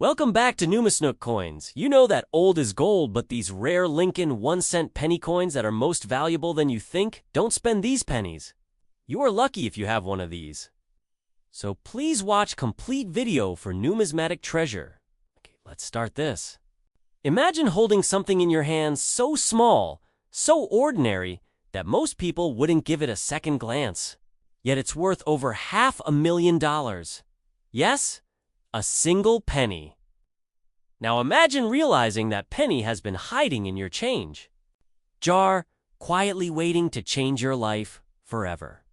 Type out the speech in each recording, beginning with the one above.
Welcome back to Numisnook Coins. You know that old is gold, but these rare Lincoln 1-cent penny coins that are most valuable than you think, don't spend these pennies. You are lucky if you have one of these. So please watch complete video for numismatic treasure. Okay, let's start this. Imagine holding something in your hands so small, so ordinary, that most people wouldn't give it a second glance. Yet it's worth over $500,000. Yes? A single penny. Now imagine realizing that penny has been hiding in your change jar, quietly waiting to change your life forever.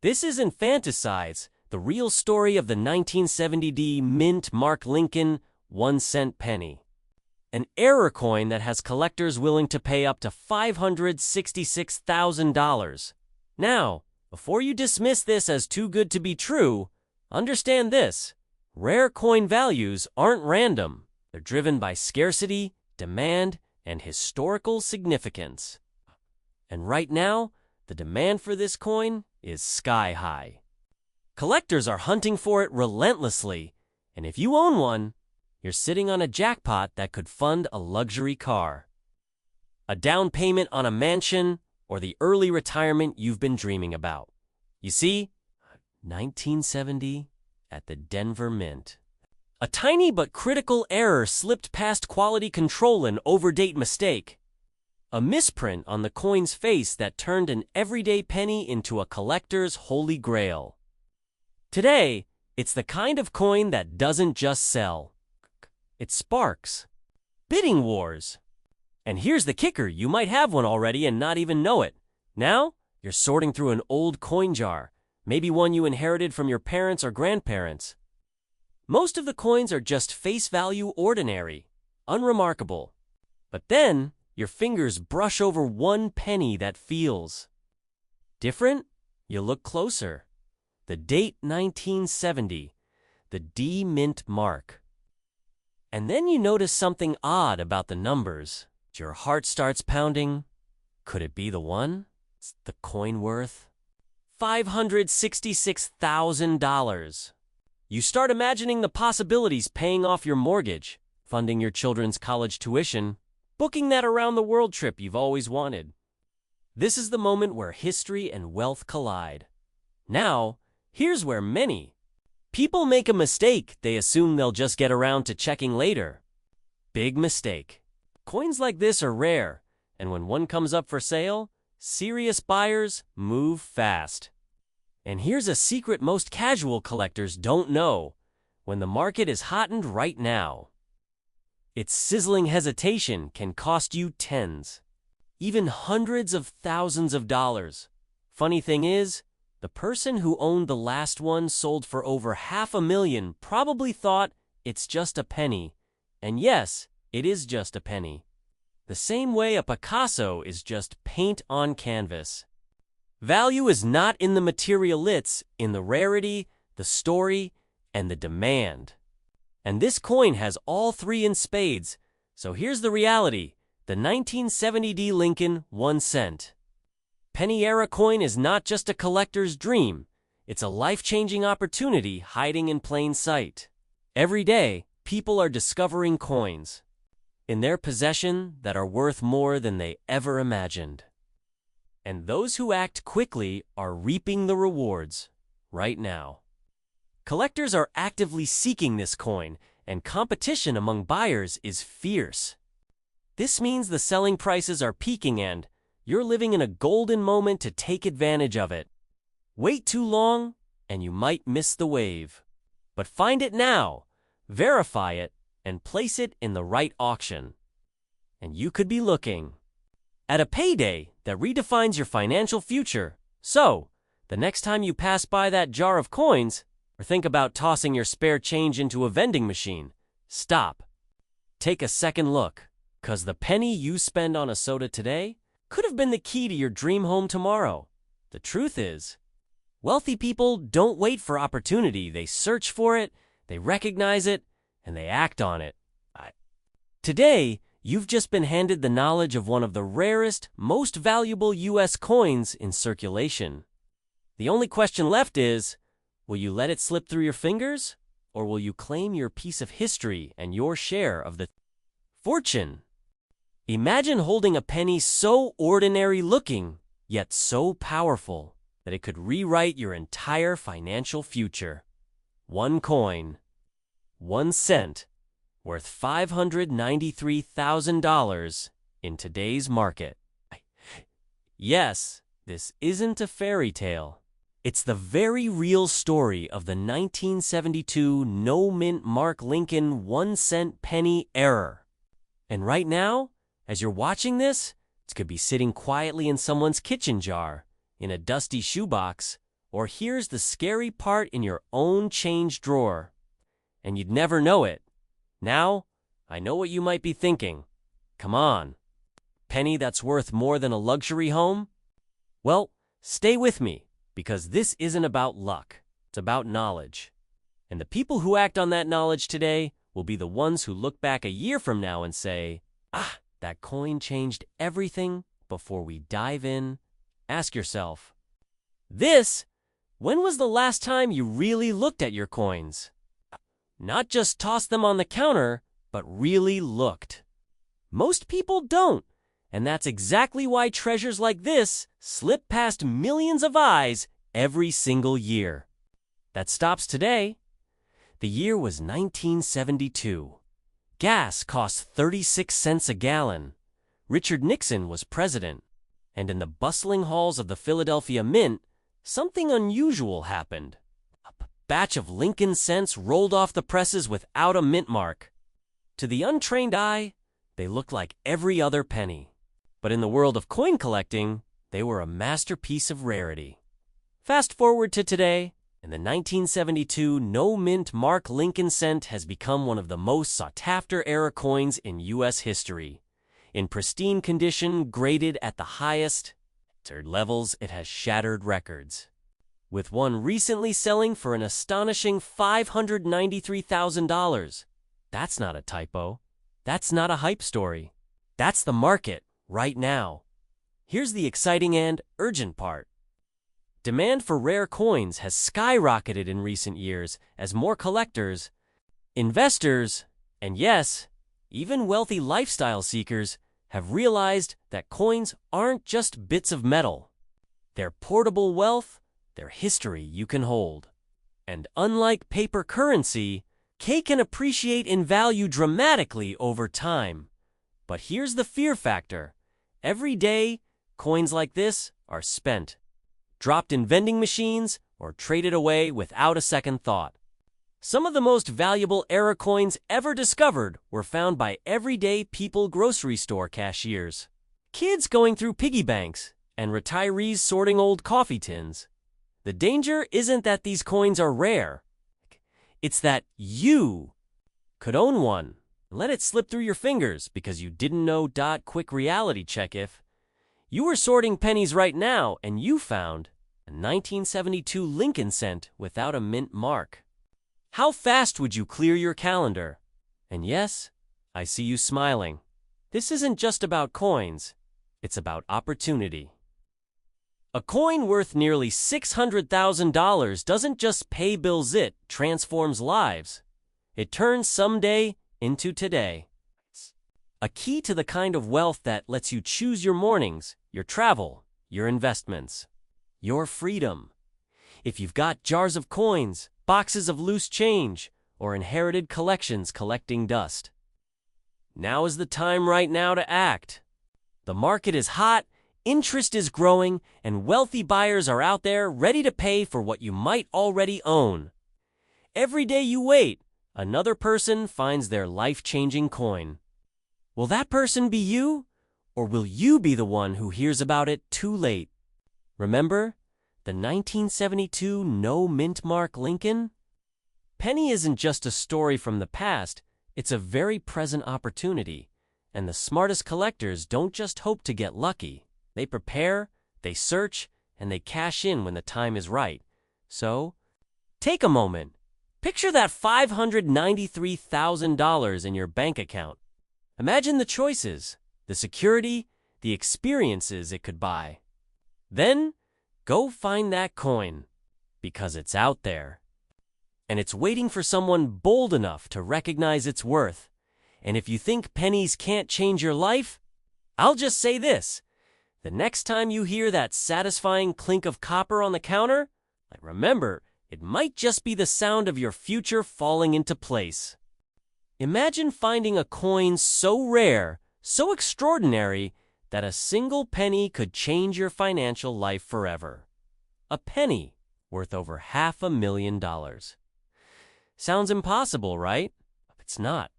This isn't fantasize, the real story of the 1970 mint Mark Lincoln 1-cent penny. An error coin that has collectors willing to pay up to $566,000. Now, before you dismiss this as too good to be true, understand this. Rare coin values aren't random. They're driven by scarcity, demand, and historical significance. And right now, the demand for this coin is sky high. Collectors are hunting for it relentlessly, and if you own one, you're sitting on a jackpot that could fund a luxury car, a down payment on a mansion, or the early retirement you've been dreaming about. You see, 1970 at the Denver Mint. A tiny but critical error slipped past quality control, an overdate mistake. A misprint on the coin's face that turned an everyday penny into a collector's holy grail. Today, it's the kind of coin that doesn't just sell. It sparks bidding wars. And here's the kicker, you might have one already and not even know it. Now, you're sorting through an old coin jar, maybe one you inherited from your parents or grandparents. Most of the coins are just face value ordinary, unremarkable. But then, your fingers brush over one penny that feels different. You look closer. The date 1970, the D Mint mark. And then you notice something odd about the numbers. Your heart starts pounding. Could it be the one? Is the coin worth $566,000. You start imagining the possibilities, paying off your mortgage, funding your children's college tuition, booking that around-the-world trip you've always wanted. This is the moment where history and wealth collide. Now, here's where many people make a mistake. They assume they'll just get around to checking later. Big mistake. Coins like this are rare, and when one comes up for sale, serious buyers move fast. And here's a secret most casual collectors don't know. When the market is hottened right now, its sizzling hesitation can cost you tens, even hundreds of thousands of dollars. Funny thing is, the person who owned the last one sold for over $500,000 probably thought it's just a penny. And yes, it is just a penny. The same way a Picasso is just paint on canvas. Value is not in the material, it's in the rarity, the story, and the demand. And this coin has all three in spades. So here's the reality. The 1970 Lincoln 1-cent penny era coin is not just a collector's dream. It's a life-changing opportunity hiding in plain sight. Every day, people are discovering coins in their possession that are worth more than they ever imagined. And those who act quickly are reaping the rewards right now. Collectors are actively seeking this coin, and competition among buyers is fierce. This means the selling prices are peaking and you're living in a golden moment to take advantage of it. Wait too long, and you might miss the wave. But find it now, verify it, and place it in the right auction. And you could be looking at a payday that redefines your financial future. So, the next time you pass by that jar of coins, or think about tossing your spare change into a vending machine, stop. Take a second look, 'cause the penny you spend on a soda today could have been the key to your dream home tomorrow. The truth is, wealthy people don't wait for opportunity. They search for it, they recognize it, and they act on it. Today, you've just been handed the knowledge of one of the rarest, most valuable U.S. coins in circulation. The only question left is, will you let it slip through your fingers? Or will you claim your piece of history and your share of the fortune? Imagine holding a penny so ordinary looking, yet so powerful, that it could rewrite your entire financial future. One coin, 1 cent, worth $593,000 in today's market. Yes, this isn't a fairy tale. It's the very real story of the 1972 no-mint Mark Lincoln 1-cent penny error. And right now, as you're watching this, it could be sitting quietly in someone's kitchen jar, in a dusty shoebox, or here's the scary part in your own change drawer. And you'd never know it. Now, I know what you might be thinking. Come on. Penny that's worth more than a luxury home? Well, stay with me, because this isn't about luck. It's about knowledge. And the people who act on that knowledge today will be the ones who look back a year from now and say, that coin changed everything. Before we dive in, ask yourself, when was the last time you really looked at your coins? Not just tossed them on the counter, but really looked. Most people don't, and that's exactly why treasures like this slip past millions of eyes every single year. That stops today. The year was 1972. Gas cost 36 cents a gallon. Richard Nixon was president. And in the bustling halls of the Philadelphia Mint, something unusual happened. A batch of Lincoln cents rolled off the presses without a mint mark. To the untrained eye, they looked like every other penny. But in the world of coin collecting, they were a masterpiece of rarity. Fast forward to today, and the 1972 no-mint Mark Lincoln cent has become one of the most sought-after era coins in U.S. history. In pristine condition, graded at the highest levels, it has shattered records. With one recently selling for an astonishing $593,000. That's not a typo. That's not a hype story. That's the market, right now. Here's the exciting and urgent part. Demand for rare coins has skyrocketed in recent years as more collectors, investors, and yes, even wealthy lifestyle seekers have realized that coins aren't just bits of metal. They're portable wealth, they're history you can hold. And unlike paper currency, they can appreciate in value dramatically over time. But here's the fear factor. Every day, coins like this are spent, dropped in vending machines, or traded away without a second thought. Some of the most valuable era coins ever discovered were found by everyday people grocery store cashiers, kids going through piggy banks, and retirees sorting old coffee tins. The danger isn't that these coins are rare. It's that you could own one. Let it slip through your fingers because you didn't know. Quick reality check. If you were sorting pennies right now and you found a 1972 Lincoln cent without a mint mark, how fast would you clear your calendar? And yes, I see you smiling. This isn't just about coins. It's about opportunity. A coin worth nearly $600,000 doesn't just pay bills, it transforms lives. It turns someday into today. A key to the kind of wealth that lets you choose your mornings, your travel, your investments, your freedom. If you've got jars of coins, boxes of loose change, or inherited collections collecting dust, now is the time right now to act. The market is hot, interest is growing, and wealthy buyers are out there ready to pay for what you might already own. Every day you wait, another person finds their life-changing coin. Will that person be you, or will you be the one who hears about it too late? Remember the 1972 no-mint Mark Lincoln? Penny isn't just a story from the past, it's a very present opportunity. And the smartest collectors don't just hope to get lucky. They prepare, they search, and they cash in when the time is right. So, take a moment. Picture that $593,000 in your bank account. Imagine the choices, the security, the experiences it could buy. Then, go find that coin, because it's out there. and it's waiting for someone bold enough to recognize its worth. And if you think pennies can't change your life, I'll just say this. The next time you hear that satisfying clink of copper on the counter, remember, it might just be the sound of your future falling into place. Imagine finding a coin so rare, so extraordinary, that a single penny could change your financial life forever. A penny worth over $500,000. Sounds impossible, right? It's not.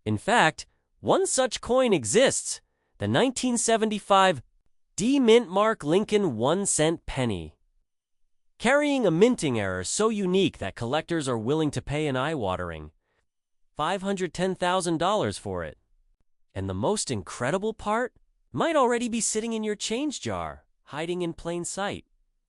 In fact, one such coin exists, the 1975 D-Mint Mark Lincoln 1-cent penny. Carrying a minting error so unique that collectors are willing to pay an eye-watering $510,000 for it. And the most incredible part might already be sitting in your change jar, hiding in plain sight.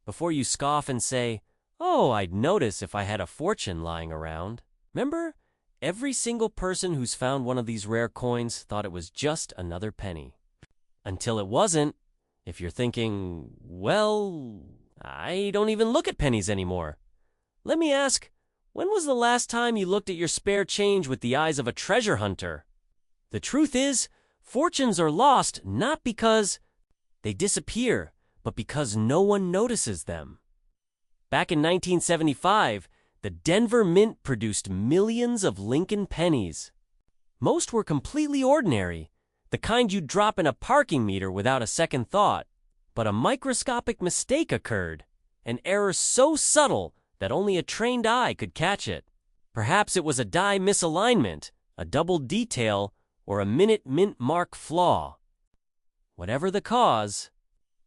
Before you scoff and say, "Oh, I'd notice if I had a fortune lying around." Remember, every single person who's found one of these rare coins thought it was just another penny. Until it wasn't. If you're thinking, well, I don't even look at pennies anymore. Let me ask, when was the last time you looked at your spare change with the eyes of a treasure hunter? The truth is, fortunes are lost not because they disappear, but because no one notices them. Back in 1975, the Denver Mint produced millions of Lincoln pennies. Most were completely ordinary, the kind you'd drop in a parking meter without a second thought. But a microscopic mistake occurred, an error so subtle that only a trained eye could catch it. Perhaps it was a die misalignment, a double detail, or a minute mint mark flaw. Whatever the cause,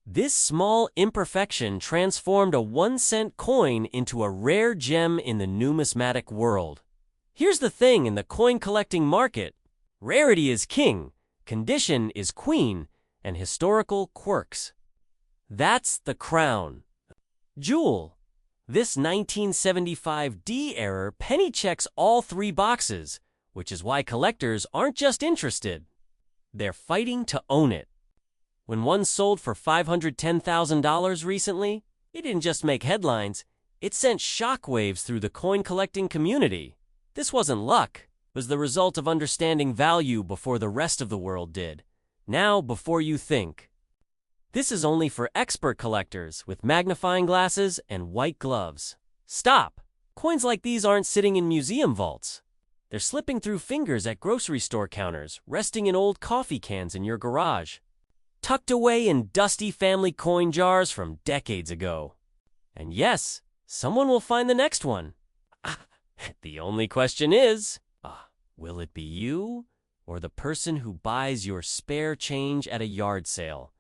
this small imperfection transformed a 1-cent coin into a rare gem in the numismatic world. Here's the thing in the coin collecting market: rarity is king, condition is queen, and historical quirks. That's the crown jewel. This 1975 D error penny checks all three boxes, which is why collectors aren't just interested. They're fighting to own it. When one sold for $510,000 recently, it didn't just make headlines, it sent shockwaves through the coin collecting community. This wasn't luck. It was the result of understanding value before the rest of the world did. Now, before you think. This is only for expert collectors with magnifying glasses and white gloves. Stop! Coins like these aren't sitting in museum vaults. They're slipping through fingers at grocery store counters, resting in old coffee cans in your garage, tucked away in dusty family coin jars from decades ago. And yes, someone will find the next one. The only question is, will it be you or the person who buys your spare change at a yard sale?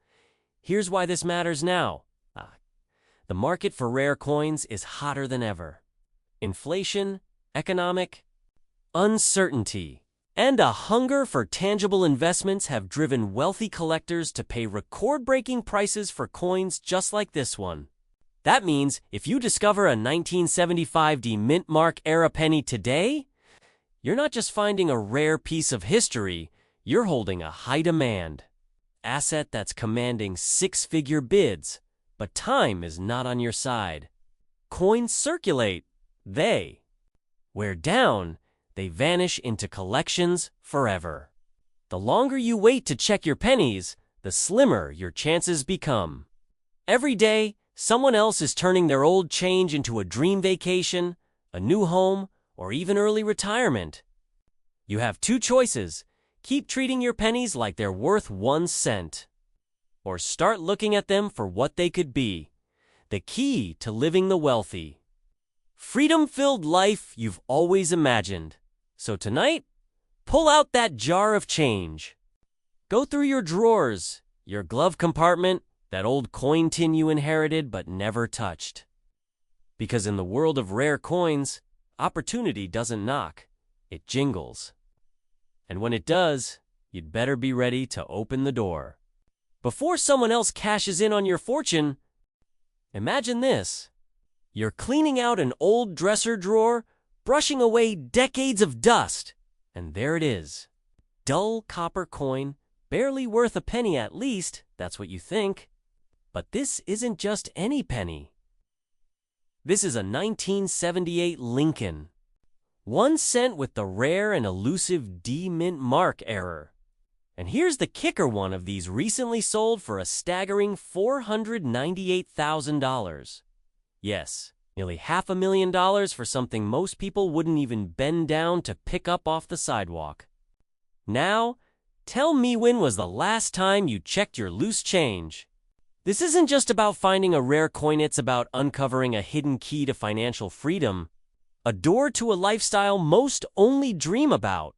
Here's why this matters now. The market for rare coins is hotter than ever. Inflation, economic uncertainty, and a hunger for tangible investments have driven wealthy collectors to pay record-breaking prices for coins just like this one. That means if you discover a 1975 D Mint Mark era penny today, you're not just finding a rare piece of history, you're holding a high-demand asset that's commanding six-figure bids, but time is not on your side. Coins circulate. They wear down. They vanish into collections forever. The longer you wait to check your pennies, the slimmer your chances become. Every day, someone else is turning their old change into a dream vacation, a new home, or even early retirement. You have two choices. Keep treating your pennies like they're worth 1 cent. Or start looking at them for what they could be. The key to living the wealthy, freedom-filled life you've always imagined. So tonight, pull out that jar of change. Go through your drawers, your glove compartment, that old coin tin you inherited but never touched. Because in the world of rare coins, opportunity doesn't knock, it jingles. And when it does, you'd better be ready to open the door. Before someone else cashes in on your fortune, imagine this. You're cleaning out an old dresser drawer, brushing away decades of dust, and there it is. Dull copper coin, barely worth a penny at least, that's what you think. But this isn't just any penny. This is a 1978 Lincoln. 1 cent with the rare and elusive D-Mint mark error. And here's the kicker: one of these recently sold for a staggering $498,000. Yes, nearly $500,000 for something most people wouldn't even bend down to pick up off the sidewalk. Now, tell me, when was the last time you checked your loose change? This isn't just about finding a rare coin, it's about uncovering a hidden key to financial freedom, a door to a lifestyle most only dream about.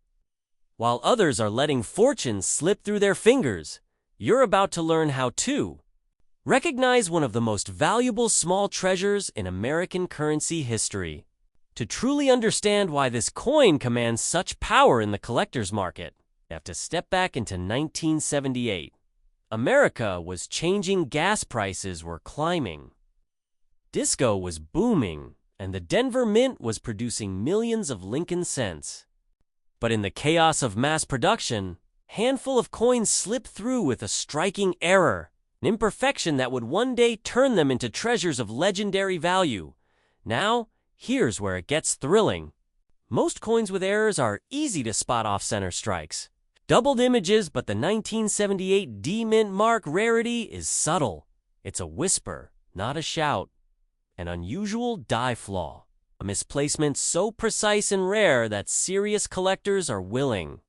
While others are letting fortunes slip through their fingers, you're about to learn how to recognize one of the most valuable small treasures in American currency history. To truly understand why this coin commands such power in the collector's market, you have to step back into 1978. America was changing, gas prices were climbing. Disco was booming, and the Denver Mint was producing millions of Lincoln cents. But in the chaos of mass production, a handful of coins slipped through with a striking error, an imperfection that would one day turn them into treasures of legendary value. Now, here's where it gets thrilling. Most coins with errors are easy to spot off-center strikes. Doubled images, but the 1978 D-Mint mark rarity is subtle. It's a whisper, not a shout. An unusual die flaw. A misplacement so precise and rare that serious collectors are willing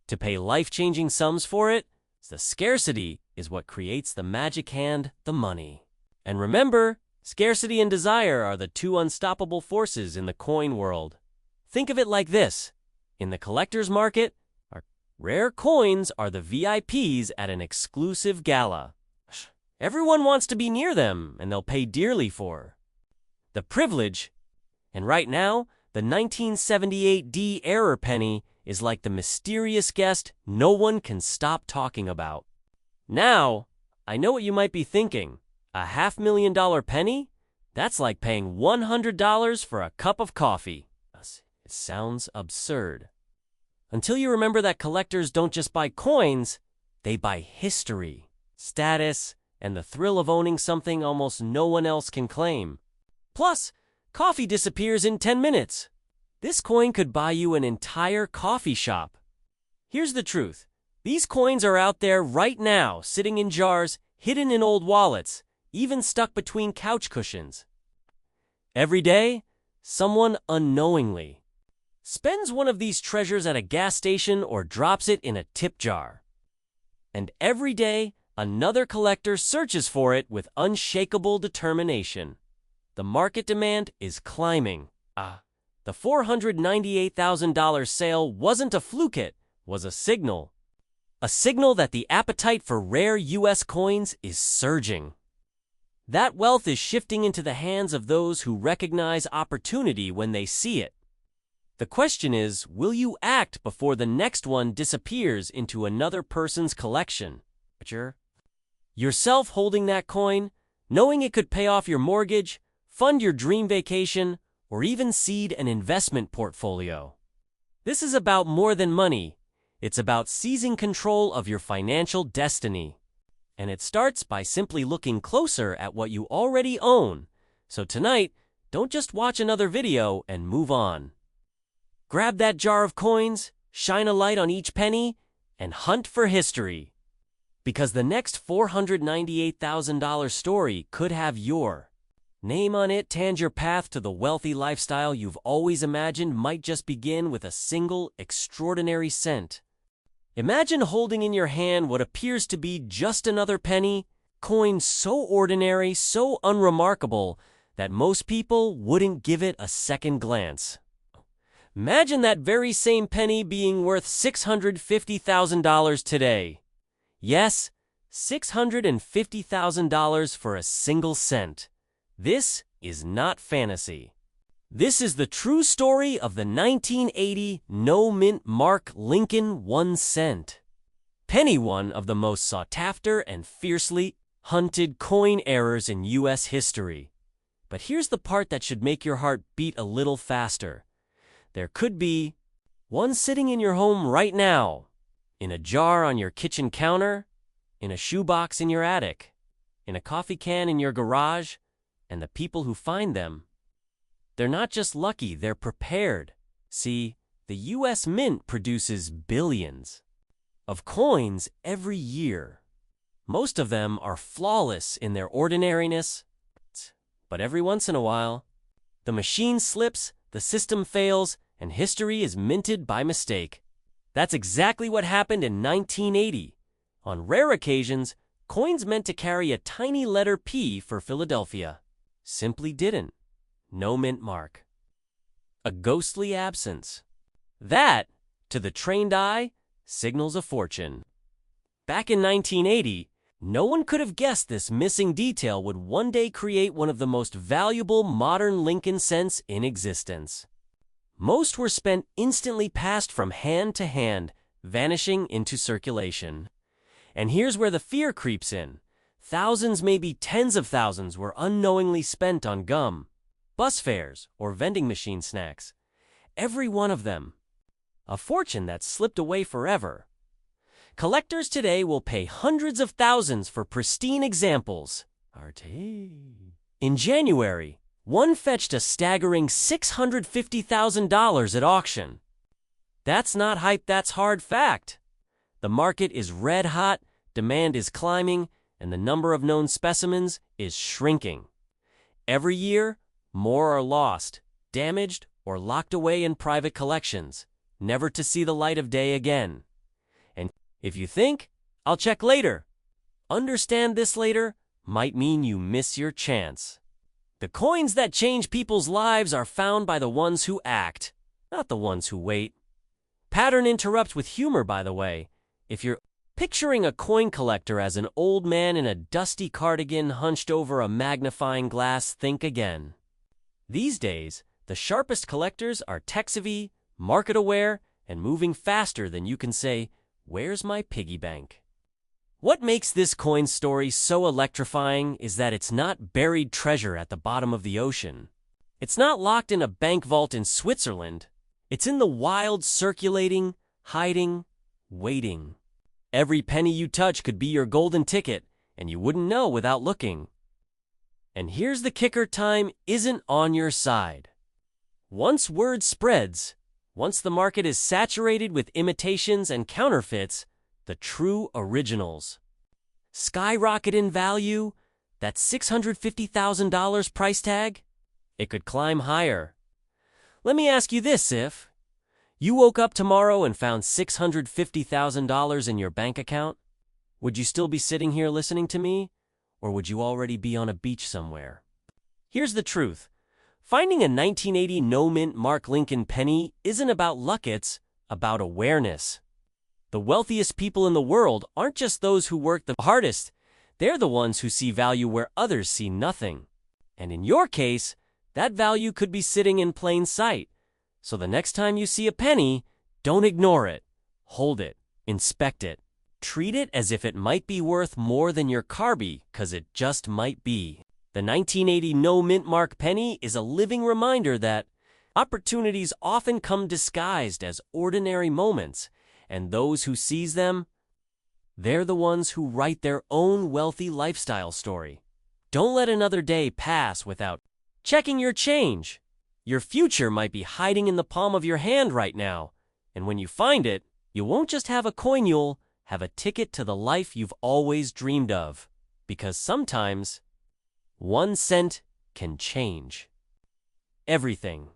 to pay life-changing sums for it. The scarcity is what creates the magic hand, the money. And remember, scarcity and desire are the two unstoppable forces in the coin world. Think of it like this. In the collector's market, rare coins are the VIPs at an exclusive gala. Everyone wants to be near them, and they'll pay dearly for the privilege. And right now, the 1978 D error penny is like the mysterious guest no one can stop talking about. Now, I know what you might be thinking. A $500,000 penny? That's like paying $100 for a cup of coffee. It sounds absurd. Until you remember that collectors don't just buy coins, they buy history, status, and the thrill of owning something almost no one else can claim. Plus, coffee disappears in 10 minutes. This coin could buy you an entire coffee shop. Here's the truth. These coins are out there right now, sitting in jars, hidden in old wallets, even stuck between couch cushions. Every day, someone unknowingly spends one of these treasures at a gas station or drops it in a tip jar. And every day, another collector searches for it with unshakable determination. The market demand is climbing. The $498,000 sale wasn't a fluke, it was a signal. A signal that the appetite for rare U.S. coins is surging. That wealth is shifting into the hands of those who recognize opportunity when they see it. The question is, will you act before the next one disappears into another person's collection? Yourself holding that coin, knowing it could pay off your mortgage, fund your dream vacation, or even seed an investment portfolio. This is about more than money. It's about seizing control of your financial destiny. And it starts by simply looking closer at what you already own. So tonight, don't just watch another video and move on. Grab that jar of coins, shine a light on each penny, and hunt for history. Because the next $498,000 story could have your name on it, and your path to the wealthy lifestyle you've always imagined might just begin with a single extraordinary cent. Imagine holding in your hand what appears to be just another penny, coin so ordinary, so unremarkable, that most people wouldn't give it a second glance. Imagine that very same penny being worth $650,000 today. Yes, $650,000 for a single cent. This is not fantasy. This is the true story of the 1980 no-mint mark Lincoln 1 cent. Penny, one of the most sought-after and fiercely hunted coin errors in U.S. history. But here's the part that should make your heart beat a little faster. There could be one sitting in your home right now, in a jar on your kitchen counter, in a shoebox in your attic, in a coffee can in your garage, and the people who find them They're not just lucky, they're prepared. See, the U.S. Mint produces billions of coins every year. Most of them are flawless in their ordinariness, but every once in a while, the machine slips, the system fails, and history is minted by mistake. That's exactly what happened in 1980. On rare occasions, coins meant to carry a tiny letter P for Philadelphia simply didn't. No mint mark. A ghostly absence. That, to the trained eye, signals a fortune. Back in 1980, no one could have guessed this missing detail would one day create one of the most valuable modern Lincoln cents in existence. Most were spent instantly passed from hand to hand, vanishing into circulation. And here's where the fear creeps in. Thousands, maybe tens of thousands, were unknowingly spent on gum, bus fares, or vending machine snacks. Every one of them. A fortune that slipped away forever. Collectors today will pay hundreds of thousands for pristine examples. In January, one fetched a staggering $650,000 at auction. That's not hype, that's hard fact. The market is red hot, demand is climbing, and the number of known specimens is shrinking. Every year, more are lost, damaged, or locked away in private collections, never to see the light of day again. And if you think, I'll check later, understand this later might mean you miss your chance. The coins that change people's lives are found by the ones who act, not the ones who wait. Pattern interrupt with humor, by the way. If you're picturing a coin collector as an old man in a dusty cardigan hunched over a magnifying glass, think again. These days, the sharpest collectors are tech-savvy, market-aware, and moving faster than you can say, "Where's my piggy bank?" What makes this coin story so electrifying is that it's not buried treasure at the bottom of the ocean. It's not locked in a bank vault in Switzerland. It's in the wild, circulating, hiding, waiting. Every penny you touch could be your golden ticket, and you wouldn't know without looking. And here's the kicker: time isn't on your side. Once word spreads, once the market is saturated with imitations and counterfeits, the true originals skyrocket in value. That $650,000 price tag, it could climb higher. Let me ask you this: if you woke up tomorrow and found $650,000 in your bank account, would you still be sitting here listening to me, or would you already be on a beach somewhere? Here's the truth. Finding a 1980 no-mint Mark Lincoln penny isn't about luck, it's about awareness. The wealthiest people in the world aren't just those who work the hardest. They're the ones who see value where others see nothing. And in your case, that value could be sitting in plain sight. So the next time you see a penny, don't ignore it. Hold it. Inspect it. Treat it as if it might be worth more than your carby, 'cause it just might be. The 1980 no-mint mark penny is a living reminder that opportunities often come disguised as ordinary moments, and those who seize them, they're the ones who write their own wealthy lifestyle story. Don't let another day pass without checking your change. Your future might be hiding in the palm of your hand right now, and when you find it, you won't just have a coin, you'll have a ticket to the life you've always dreamed of. Because sometimes 1 cent can change everything.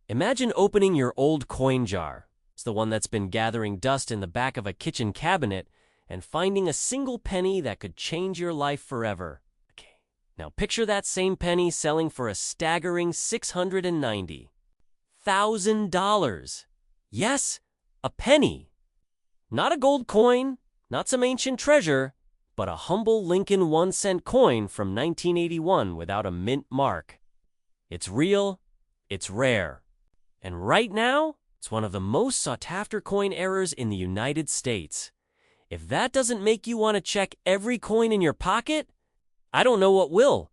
Imagine opening your old coin jar. It's the one that's been gathering dust in the back of a kitchen cabinet, and finding a single penny that could change your life forever. Okay. Now picture that same penny selling for a staggering $690,000. Yes, a penny. Not a gold coin, not some ancient treasure, but a humble Lincoln 1-cent coin from 1981 without a mint mark. It's real, it's rare, and right now, it's one of the most sought-after coin errors in the United States. If that doesn't make you want to check every coin in your pocket, I don't know what will.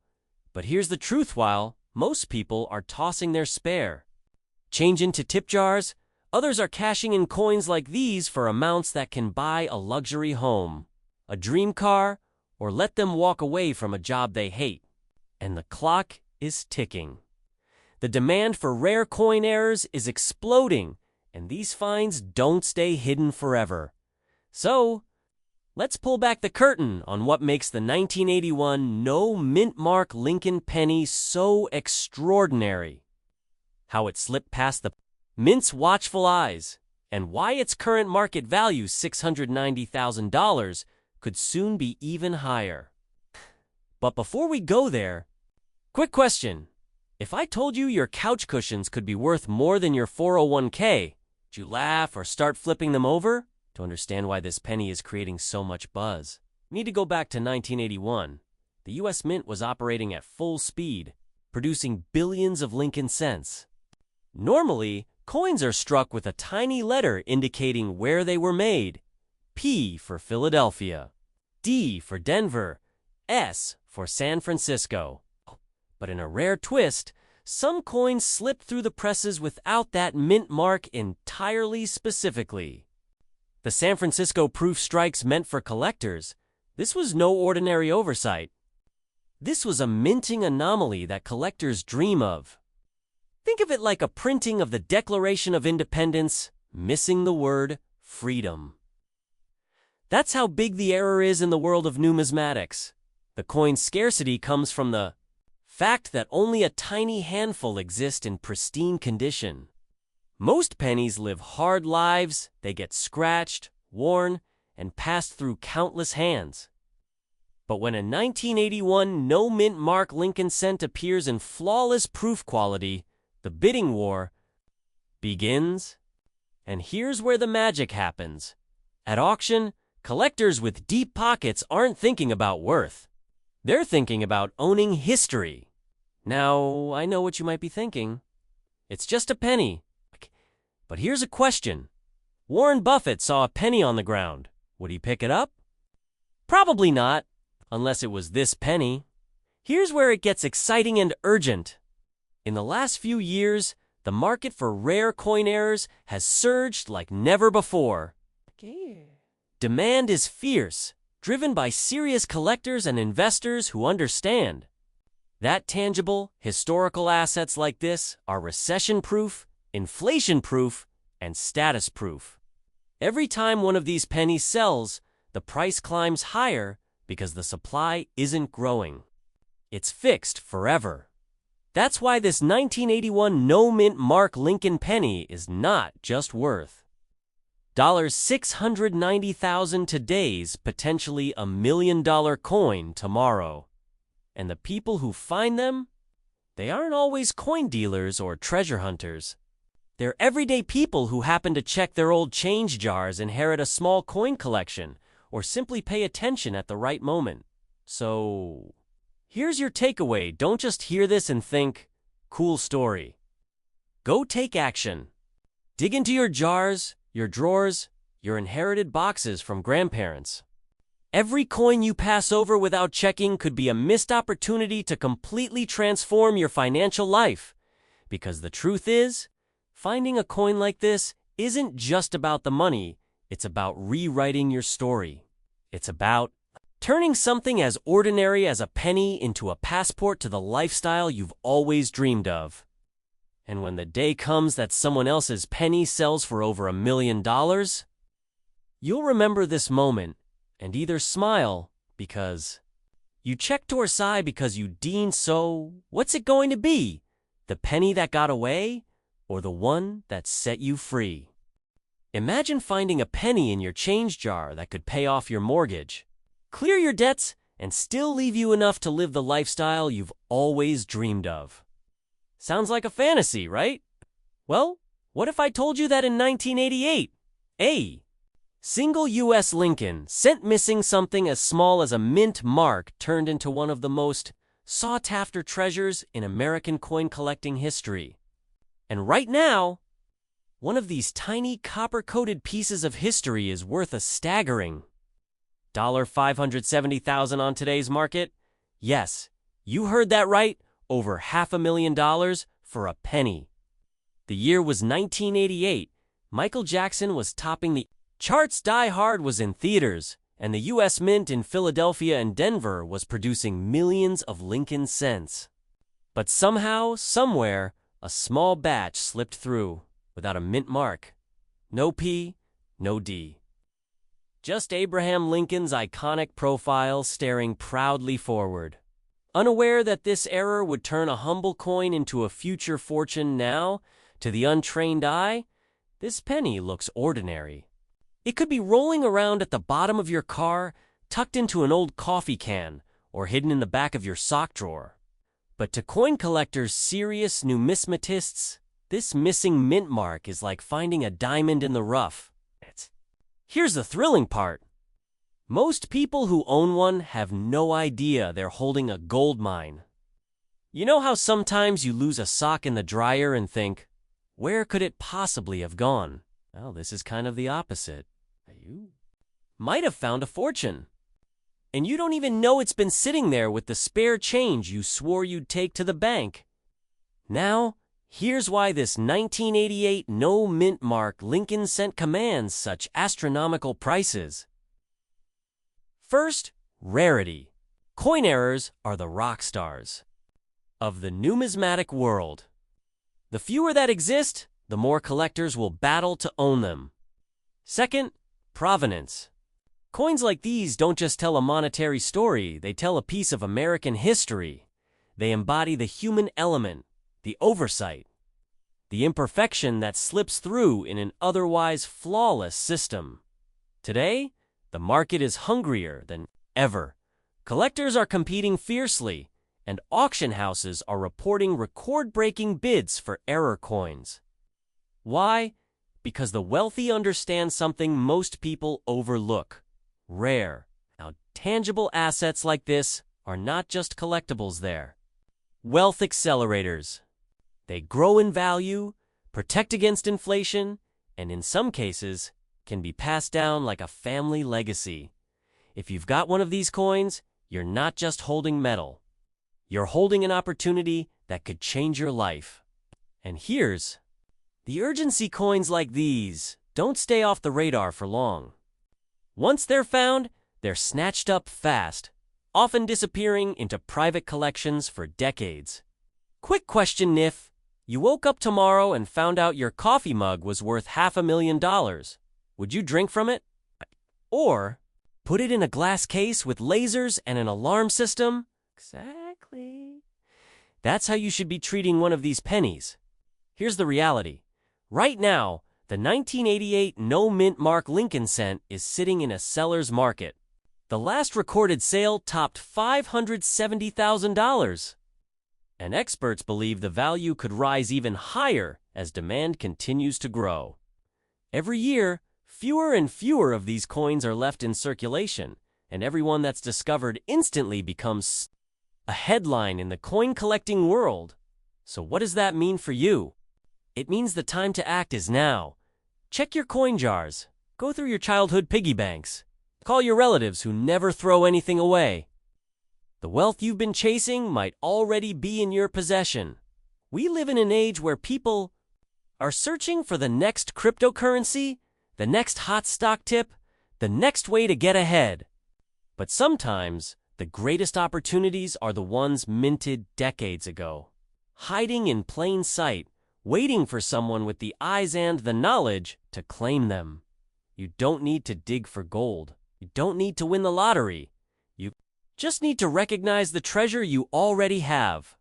But here's the truth: while most people are tossing their spare change into tip jars, others are cashing in coins like these for amounts that can buy a luxury home, a dream car, or let them walk away from a job they hate. And the clock is ticking. the demand for rare coin errors is exploding, and these finds don't stay hidden forever. So, let's pull back the curtain on what makes the 1981 no mint mark Lincoln penny so extraordinary. How it slipped past the mint's watchful eyes, and why its current market value, $690,000, could soon be even higher. But before we go there, quick question. If I told you your couch cushions could be worth more than your 401k, would you laugh or start flipping them over? To understand why this penny is creating so much buzz, we need to go back to 1981. The U.S. Mint was operating at full speed, producing billions of Lincoln cents. Normally, coins are struck with a tiny letter indicating where they were made. P for Philadelphia, D for Denver, S for San Francisco. But in a rare twist, some coins slipped through the presses without that mint mark entirely specifically. The San Francisco proof strikes meant for collectors, this was no ordinary oversight. This was a minting anomaly that collectors dream of. Think of it like a printing of the Declaration of Independence, missing the word freedom. That's how big the error is in the world of numismatics. The coin's scarcity comes from the fact that only a tiny handful exist in pristine condition. Most pennies live hard lives, they get scratched, worn, and pass through countless hands. But when a 1981 no mint mark Lincoln cent appears in flawless proof quality, the bidding war begins. And here's where the magic happens. At auction, collectors with deep pockets aren't thinking about worth. They're thinking about owning history. Now, I know what you might be thinking. It's just a penny. But here's a question. Warren Buffett saw a penny on the ground. Would he pick it up? Probably not, unless it was this penny. Here's where it gets exciting and urgent. In the last few years, the market for rare coin errors has surged like never before. Demand is fierce, driven by serious collectors and investors who understand that tangible, historical assets like this are recession-proof, inflation-proof, and status-proof. Every time one of these pennies sells, the price climbs higher because the supply isn't growing. It's fixed forever. That's why this 1981 no mint mark Lincoln penny is not just worth $690,000 today's potentially $1 million coin tomorrow. And the people who find them, they aren't always coin dealers or treasure hunters. They're everyday people who happen to check their old change jars, inherit a small coin collection, or simply pay attention at the right moment. So, here's your takeaway. Don't just hear this and think, cool story. Go take action. Dig into your jars, your drawers, your inherited boxes from grandparents. Every coin you pass over without checking could be a missed opportunity to completely transform your financial life. Because the truth is, finding a coin like this isn't just about the money, it's about rewriting your story. It's about turning something as ordinary as a penny into a passport to the lifestyle you've always dreamed of. And when the day comes that someone else's penny sells for over $1 million, you'll remember this moment and either smile because you checked or sigh because you deemed so. What's it going to be? The penny that got away? Or the one that set you free? Imagine finding a penny in your change jar that could pay off your mortgage, clear your debts, and still leave you enough to live the lifestyle you've always dreamed of. Sounds like a fantasy, right? Well, what if I told you that in 1988, a single U.S. Lincoln cent missing something as small as a mint mark turned into one of the most sought-after treasures in American coin collecting history? And right now, one of these tiny copper-coated pieces of history is worth a staggering $570,000 on today's market. Yes, you heard that right, over $500,000 for a penny. The year was 1988. Michael Jackson was topping the charts. Die Hard was in theaters, and the U.S. Mint in Philadelphia and Denver was producing millions of Lincoln cents. But somehow, somewhere, a small batch slipped through without a mint mark. No P, no D. Just Abraham Lincoln's iconic profile staring proudly forward. Unaware that this error would turn a humble coin into a future fortune now, to the untrained eye, this penny looks ordinary. It could be rolling around at the bottom of your car, tucked into an old coffee can, or hidden in the back of your sock drawer. But to coin collectors, serious numismatists, this missing mint mark is like finding a diamond in the rough. Here's the thrilling part. Most people who own one have no idea they're holding a gold mine. You know how sometimes you lose a sock in the dryer and think, where could it possibly have gone? Well, this is kind of the opposite. You might have found a fortune. And you don't even know it's been sitting there with the spare change you swore you'd take to the bank. Now, here's why this 1988 no mint mark Lincoln cent commands such astronomical prices. First, rarity. Coin errors are the rock stars of the numismatic world. The fewer that exist, the more collectors will battle to own them. Second, provenance. Coins like these don't just tell a monetary story, they tell a piece of American history. They embody the human element, the oversight, the imperfection that slips through in an otherwise flawless system. Today, the market is hungrier than ever. Collectors are competing fiercely, and auction houses are reporting record-breaking bids for error coins. Why? Because the wealthy understand something most people overlook: rare. Now, tangible assets like this are not just collectibles, they're wealth accelerators. They grow in value, protect against inflation, and in some cases, can be passed down like a family legacy. If you've got one of these coins, you're not just holding metal. You're holding an opportunity that could change your life. And here's the urgency: coins like these don't stay off the radar for long. Once they're found, they're snatched up fast, often disappearing into private collections for decades. Quick question: if you woke up tomorrow and found out your coffee mug was worth $500,000, would you drink from it? Or put it in a glass case with lasers and an alarm system? Exactly. That's how you should be treating one of these pennies. Here's the reality. Right now, the 1988 no mint mark Lincoln cent is sitting in a seller's market. The last recorded sale topped $570,000. And experts believe the value could rise even higher as demand continues to grow. Every year, fewer and fewer of these coins are left in circulation, and every one that's discovered instantly becomes a headline in the coin collecting world. So what does that mean for you? It means the time to act is now. Check your coin jars. Go through your childhood piggy banks. Call your relatives who never throw anything away. The wealth you've been chasing might already be in your possession. We live in an age where people are searching for the next cryptocurrency, the next hot stock tip, the next way to get ahead. But sometimes, the greatest opportunities are the ones minted decades ago, hiding in plain sight, waiting for someone with the eyes and the knowledge to claim them. You don't need to dig for gold. You don't need to win the lottery. You just need to recognize the treasure you already have.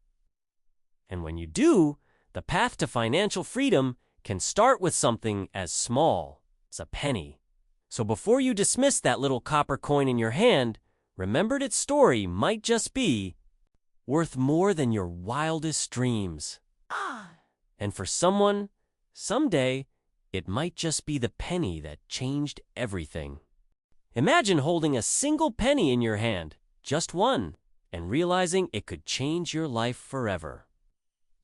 And when you do, the path to financial freedom can start with something as small as a penny. So before you dismiss that little copper coin in your hand, remember its story might just be worth more than your wildest dreams. And for someone, someday, it might just be the penny that changed everything. Imagine holding a single penny in your hand, just one, and realizing it could change your life forever.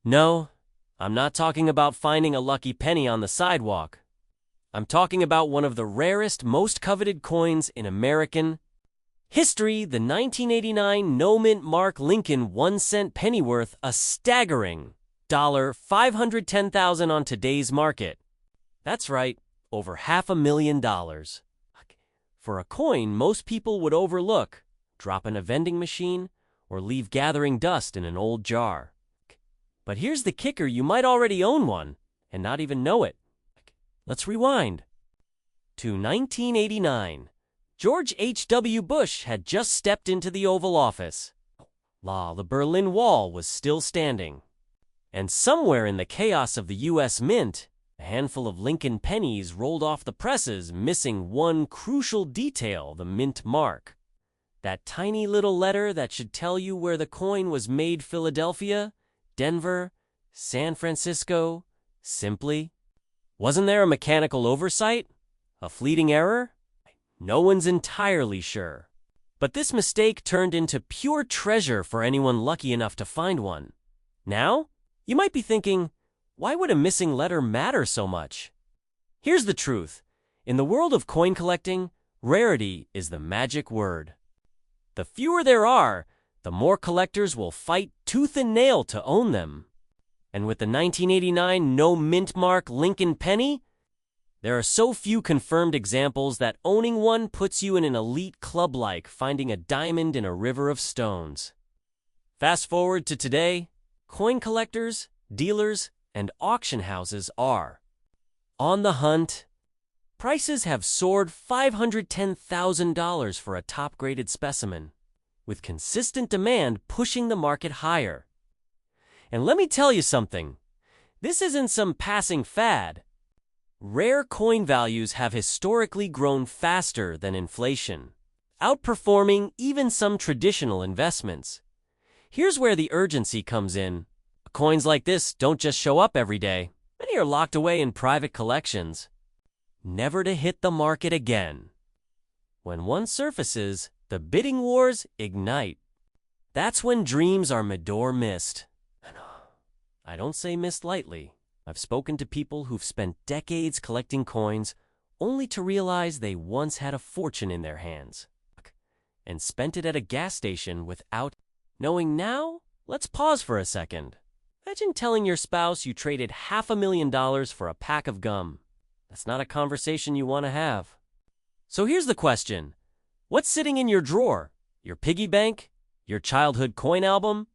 No, I'm not talking about finding a lucky penny on the sidewalk. I'm talking about one of the rarest, most coveted coins in American history, the 1989 no mint mark Lincoln 1-cent penny worth a staggering $510,000 on today's market. That's right, over $500,000. For a coin most people would overlook, drop in a vending machine, or leave gathering dust in an old jar. But here's the kicker, you might already own one and not even know it. Let's rewind to 1989. George H.W. Bush had just stepped into the Oval Office. The Berlin Wall was still standing. And somewhere in the chaos of the U.S. Mint, a handful of Lincoln pennies rolled off the presses, missing one crucial detail, the mint mark. That tiny little letter that should tell you where the coin was made: Philadelphia, Denver, San Francisco, simply. Wasn't there a mechanical oversight? A fleeting error? No one's entirely sure. But this mistake turned into pure treasure for anyone lucky enough to find one. Now, you might be thinking, why would a missing letter matter so much? Here's the truth. In the world of coin collecting, rarity is the magic word. The fewer there are, the more collectors will fight tooth and nail to own them. And with the 1989 no mint mark Lincoln penny, there are so few confirmed examples that owning one puts you in an elite club like finding a diamond in a river of stones. Fast forward to today, coin collectors, dealers, and auction houses are on the hunt. Prices have soared $510,000 for a top-graded specimen, with consistent demand pushing the market higher. And let me tell you something, this isn't some passing fad. Rare coin values have historically grown faster than inflation, outperforming even some traditional investments. Here's where the urgency comes in. Coins like this don't just show up every day. Many are locked away in private collections, never to hit the market again. When one surfaces, the bidding wars ignite. That's when dreams are missed. I don't say missed lightly. I've spoken to people who've spent decades collecting coins only to realize they once had a fortune in their hands and spent it at a gas station without knowing. Now, let's pause for a second. Imagine telling your spouse you traded $500,000 for a pack of gum. That's not a conversation you want to have. So here's the question. What's sitting in your drawer? Your piggy bank? Your childhood coin album?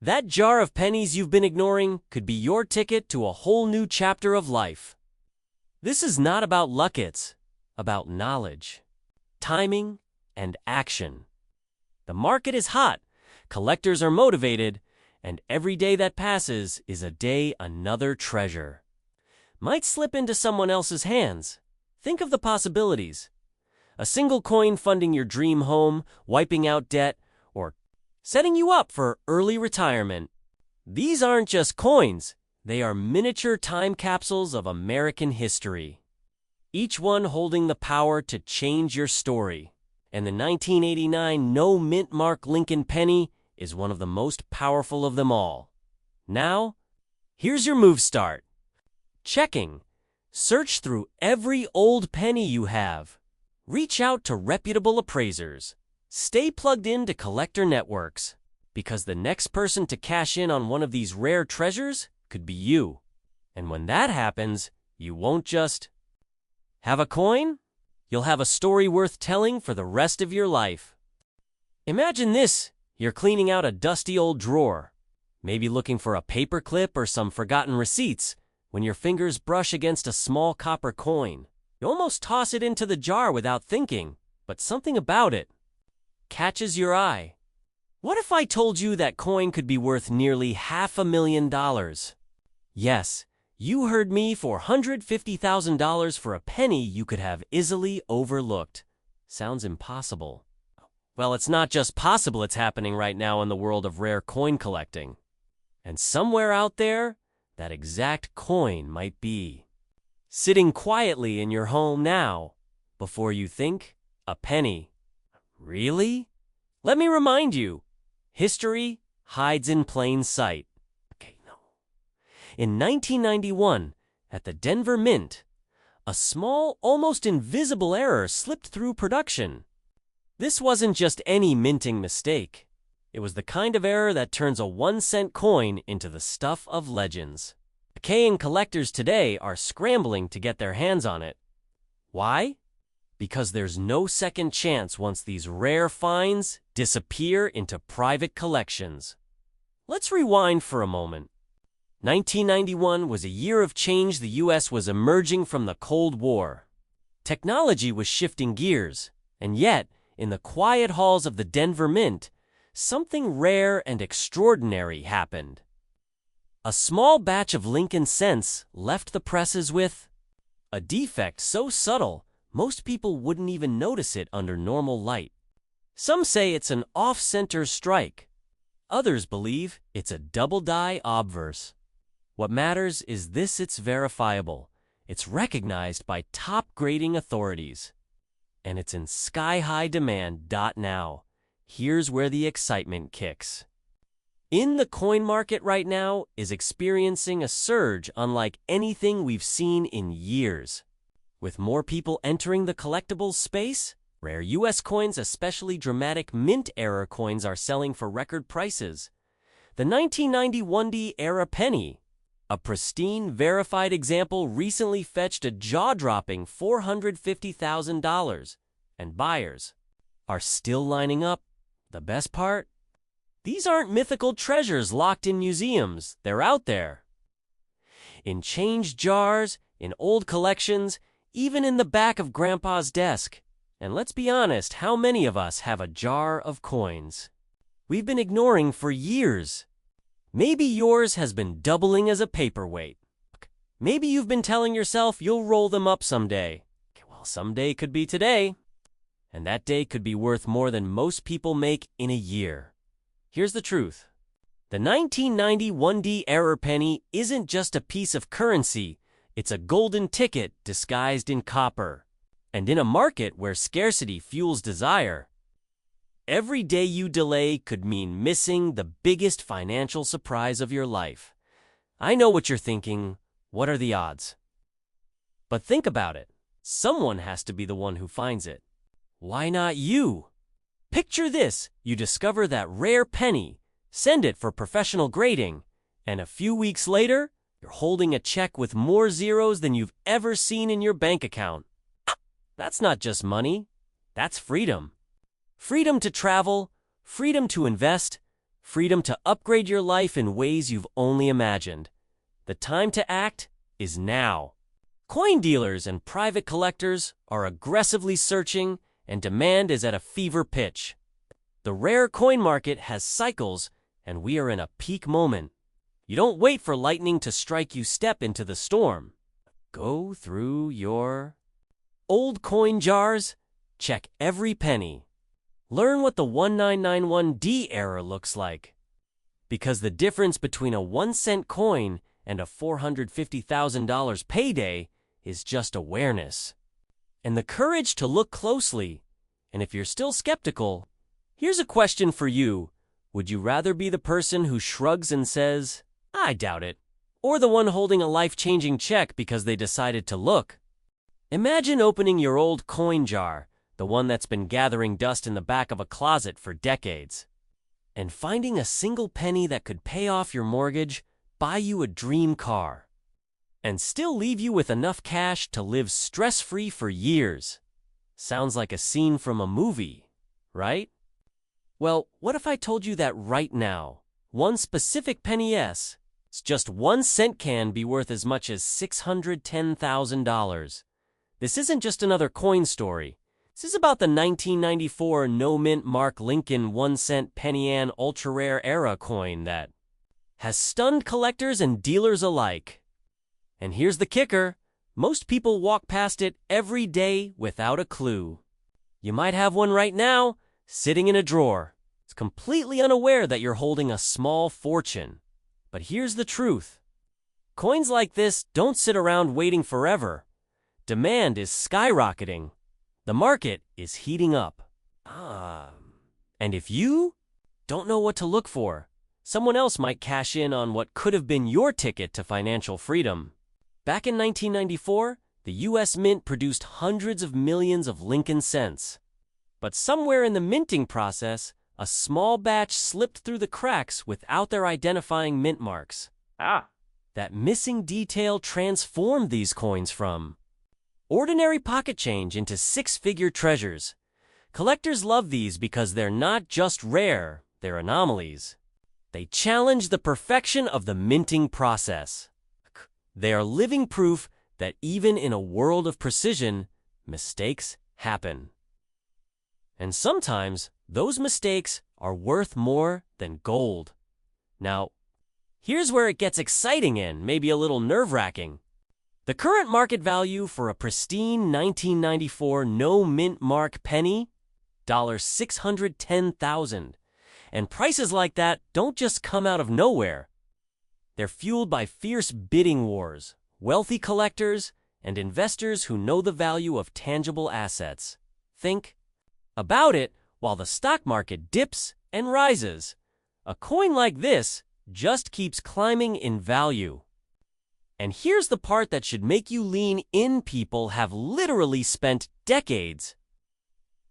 That jar of pennies you've been ignoring could be your ticket to a whole new chapter of life. This is not about luck, it's about knowledge, timing, and action. The market is hot, collectors are motivated, and every day that passes is a day another treasure might slip into someone else's hands. Think of the possibilities. A single coin funding your dream home, wiping out debt, or setting you up for early retirement. These aren't just coins, they are miniature time capsules of American history, each one holding the power to change your story. And the 1989 no mint mark Lincoln penny is one of the most powerful of them all. Now, here's your move start. Checking. Search through every old penny you have. Reach out to reputable appraisers. Stay plugged into collector networks, because the next person to cash in on one of these rare treasures could be you. And when that happens, you won't just have a coin, you'll have a story worth telling for the rest of your life. Imagine this, you're cleaning out a dusty old drawer, maybe looking for a paper clip or some forgotten receipts, when your fingers brush against a small copper coin. You almost toss it into the jar without thinking, but something about it catches your eye. What if I told you that coin could be worth nearly $500,000? Yes, you heard me, $450,000 for a penny you could have easily overlooked. Sounds impossible. Well, it's not just possible, it's happening right now in the world of rare coin collecting. And somewhere out there, that exact coin might be sitting quietly in your home now, before you think, a penny. Really? Let me remind you, history hides in plain sight. In 1991, at the Denver Mint, a small, almost invisible error slipped through production. This wasn't just any minting mistake. It was the kind of error that turns a 1-cent coin into the stuff of legends. Decaying collectors today are scrambling to get their hands on it. Why? Because there's no second chance once these rare finds disappear into private collections. Let's rewind for a moment. 1991 was a year of change. The U.S. was emerging from the Cold War. Technology was shifting gears, and yet, in the quiet halls of the Denver Mint, something rare and extraordinary happened. A small batch of Lincoln cents left the presses with a defect so subtle most people wouldn't even notice it under normal light. Some say it's an off-center strike. Others believe it's a double-die obverse. What matters is this: it's verifiable. It's recognized by top grading authorities. And it's in sky-high demand. Now, here's where the excitement kicks. In the coin market right now is experiencing a surge unlike anything we've seen in years. With more people entering the collectibles space, rare U.S. coins, especially dramatic mint-era coins, are selling for record prices. The 1991 era penny, a pristine, verified example, recently fetched a jaw-dropping $450,000, and buyers are still lining up. The best part? These aren't mythical treasures locked in museums. They're out there. In change jars, in old collections, even in the back of Grandpa's desk. And let's be honest, how many of us have a jar of coins we've been ignoring for years? Maybe yours has been doubling as a paperweight. Maybe you've been telling yourself you'll roll them up someday. Well, someday could be today. And that day could be worth more than most people make in a year. Here's the truth. The 1991 era penny isn't just a piece of currency. It's a golden ticket disguised in copper. And in a market where scarcity fuels desire, every day you delay could mean missing the biggest financial surprise of your life. I know what you're thinking. What are the odds? But think about it. Someone has to be the one who finds it. Why not you? Picture this. You discover that rare penny, send it for professional grading, and a few weeks later, you're holding a check with more zeros than you've ever seen in your bank account. That's not just money. That's freedom. Freedom to travel, freedom to invest, freedom to upgrade your life in ways you've only imagined. The time to act is now. Coin dealers and private collectors are aggressively searching, and demand is at a fever pitch. The rare coin market has cycles, and we are in a peak moment. You don't wait for lightning to strike, you step into the storm. Go through your old coin jars, check every penny. Learn what the 1991 era looks like. Because the difference between a 1-cent coin and a $450,000 payday is just awareness. And the courage to look closely. And if you're still skeptical, here's a question for you. Would you rather be the person who shrugs and says, "I doubt it," or the one holding a life-changing check because they decided to look? Imagine opening your old coin jar, the one that's been gathering dust in the back of a closet for decades, and finding a single penny that could pay off your mortgage, buy you a dream car, and still leave you with enough cash to live stress-free for years. Sounds like a scene from a movie, right? Well, what if I told you that right now, one specific penny-'s just 1 cent can be worth as much as $610,000? This isn't just another coin story. This is about the 1994 no-mint Mark Lincoln 1-cent Penny An ultra-rare era coin that has stunned collectors and dealers alike. And here's the kicker. Most people walk past it every day without a clue. You might have one right now, sitting in a drawer. It's completely unaware that you're holding a small fortune. But here's the truth. Coins like this don't sit around waiting forever. Demand is skyrocketing. The market is heating up. And if you don't know what to look for, someone else might cash in on what could have been your ticket to financial freedom. Back in 1994, the U.S. Mint produced hundreds of millions of Lincoln cents. But somewhere in the minting process, a small batch slipped through the cracks without their identifying mint marks. That missing detail transformed these coins from ordinary pocket change into six-figure treasures. Collectors love these because they're not just rare, they're anomalies. They challenge the perfection of the minting process. They are living proof that even in a world of precision, mistakes happen. And sometimes, those mistakes are worth more than gold. Now, here's where it gets exciting and maybe a little nerve-wracking. The current market value for a pristine 1994 no-mint mark penny? $610,000. And prices like that don't just come out of nowhere. They're fueled by fierce bidding wars, wealthy collectors, and investors who know the value of tangible assets. Think about it while the stock market dips and rises. A coin like this just keeps climbing in value. And here's the part that should make you lean in. People have literally spent decades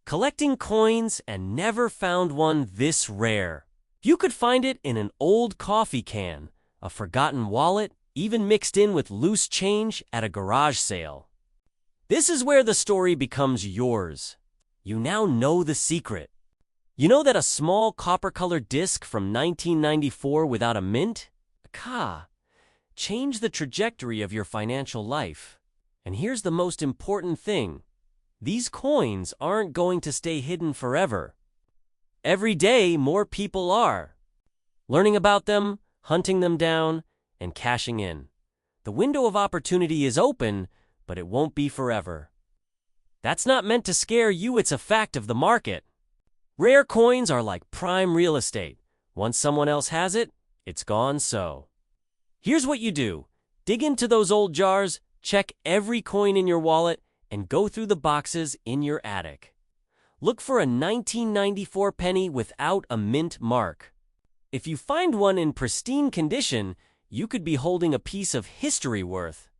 collecting coins and never found one this rare. You could find it in an old coffee can, a forgotten wallet, even mixed in with loose change at a garage sale. This is where the story becomes yours. You now know the secret. You know that a small copper-colored disc from 1994 without a mint? Change the trajectory of your financial life. And here's the most important thing. These coins aren't going to stay hidden forever. Every day, more people are learning about them, hunting them down, and cashing in. The window of opportunity is open, but it won't be forever. That's not meant to scare you, it's a fact of the market. Rare coins are like prime real estate. Once someone else has it, it's gone so. Here's what you do. Dig into those old jars, check every coin in your wallet, and go through the boxes in your attic. Look for a 1994 penny without a mint mark. If you find one in pristine condition, you could be holding a piece of history worth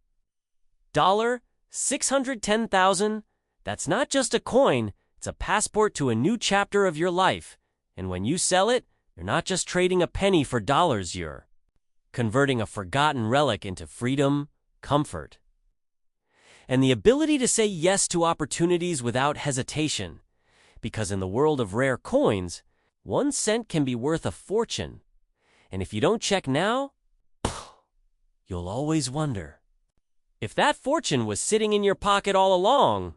$610,000. That's not just a coin, it's a passport to a new chapter of your life. And when you sell it, you're not just trading a penny for dollars, you're converting a forgotten relic into freedom, comfort, and the ability to say yes to opportunities without hesitation. Because in the world of rare coins, 1 cent can be worth a fortune. And if you don't check now, you'll always wonder if that fortune was sitting in your pocket all along.